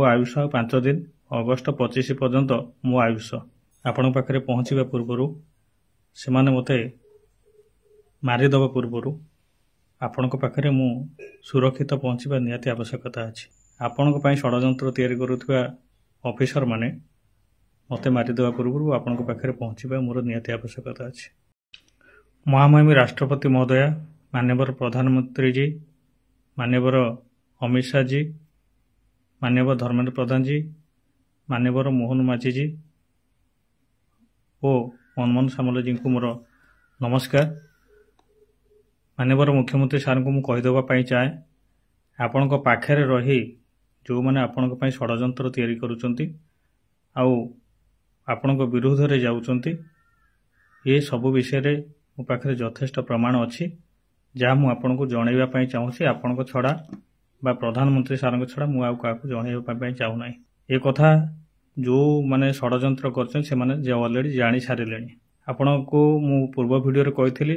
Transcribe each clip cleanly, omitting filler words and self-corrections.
आयुष 5 दिन अगस्त 25 पर्यंत मो आयुष आपण पाखे पहुँचवा पूर्वर से मते मारिदेवा पूर्वर आपण पाखे मु सुरक्षित पहुँचवा निहाती आवश्यकता अच्छी। आपण षड्यंत्र तैयारी करुवा ऑफिसर माने मते मारिदेवा पूर्व आपण पाखे पहुँचवा मोर निहाती आवश्यकता अच्छी। महामहिम राष्ट्रपति महोदया, माननीय प्रधानमंत्री जी, माननीय अमित शाह जी, माननीय धर्मेंद्र प्रधान जी, माननीय मोहन माझी जी और मनमोहन सामल जी को मोर नमस्कार। माननीय मुख्यमंत्री सार को मुझे चाहे आपण पाखे रही जो मैंने आपण षड्यंत्र तैयारी करुचंती आपण विरोध में जाउचंती ये सबु विषय मो पाखे यथेष्ट प्रमाण अच्छी जहाँ मुझे आपन को जनइबा चाहूँगी। आपण छड़ा बा प्रधानमंत्री सार छड़ा मुझे जनइबा चाहूना ये कथा जो माने षड्यंत्र कर ऑलरेडी जानी सारे। आपण को मु पूर्व वीडियो कही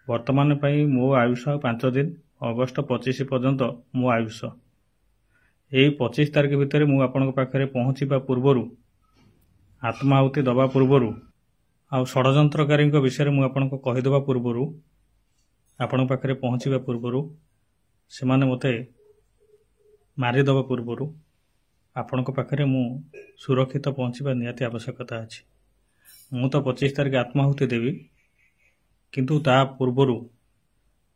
वर्तमान मो आयुष 5 दिन अगस्त 25 पर्यंत मो आयुष यही 25 तारीख भितर मु आपण पाखे पहुँचवा पूर्वर आत्माहुति दबा पूर्वर आ षड्यंत्रकारी विषय मुझे आपको कहीदेवा पूर्वर आपण पाखे पहुँचवा पूर्वर से मते मारिदेवा पूर्वर आपण पाखे मु सुरक्षित पहुँचवा निहाती आवश्यकता अच्छी। मु तो 25 तारीख आत्माहुति देवी किंतु ता पूर्वर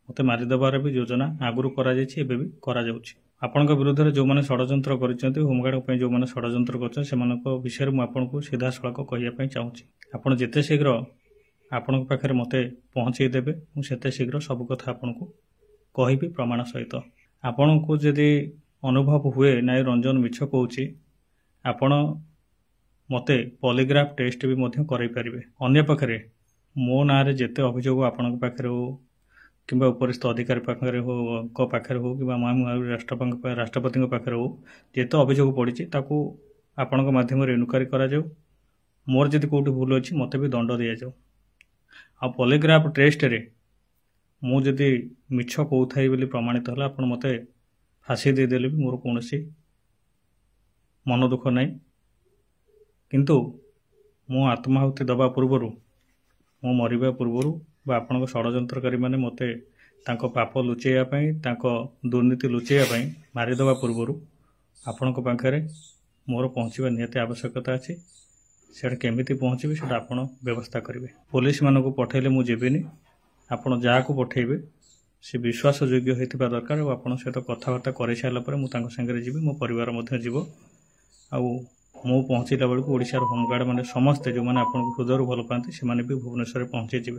मते मारिदेवार भी योजना आगुरी करा आपण विरुद्ध में जो मैंने षड्यंत्र कर होमगार्ड जो मैंने षड्यंत्र कर विषय मुझे सीधा सड़क कहवाई चाहूँगी। आपड़ जिते शीघ्र आपण पाखे मत पहुँचईदेवे मुझे शीघ्र सब कथा आपन को कहबी प्रमाण सहित। आपण को जदि अनुभव हुए ना रंजन मिछ कहूँ आपण मते पॉलीग्राफ टेस्ट भी करई पारिबे। अन्य पाखे मो ना जिते अभियोग आपण पाखे हो कि उपरिस्थ अधिकारी पाखे हो पाखे हो कि राष्ट्रपति पाखे हो जिते अभियोग पड़ी आपण माध्यम इनक्वारी करा मोर जदि कौटी भूल अच्छी मत भी दंड दि जाऊ। आ पॉलीग्राफ टेस्ट रे मु जदि मिछ कहूथाई बोली प्रमाणित है आप मते फांसी देदेले भी मोर कौन मन दुख ना किंतु मो आत्माहुति दबा पूर्वर मो मरिबा पूर्वर आपण षड्यंत्रकारी मैंने मते पाप लुचेवाई दुर्नीति लुचेवाई मारिदेवा पूर्वर आपण पाखे मोर पहुँचवा निहाती आवश्यकता अच्छी। से केमिति पहुँचबी से आपण व्यवस्था करेंगे। पुलिस मान को पठेले मुझे जीविनी आपण जहाँ को पठेबे से विश्वास योग्य होता दरकार और आपण सहित कथबार्ता कर सारापर मुझे जी मो परिवार जीव मु पहुँचला बेलू ओडिशार होमगार्ड मैंने समस्ते जो मैंने आपको हृदय भल पाती से भी भुवनेश्वर पहुँची जी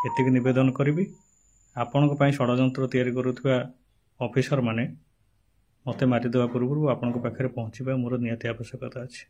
एतिक निवेदन करी आपण षड्यंत्र तैयारी करुवा ऑफिसर माने मते मारिदेवा पूर्व आपण पाखे पहुँचवा मोर निहाती आवश्यकता अच्छी।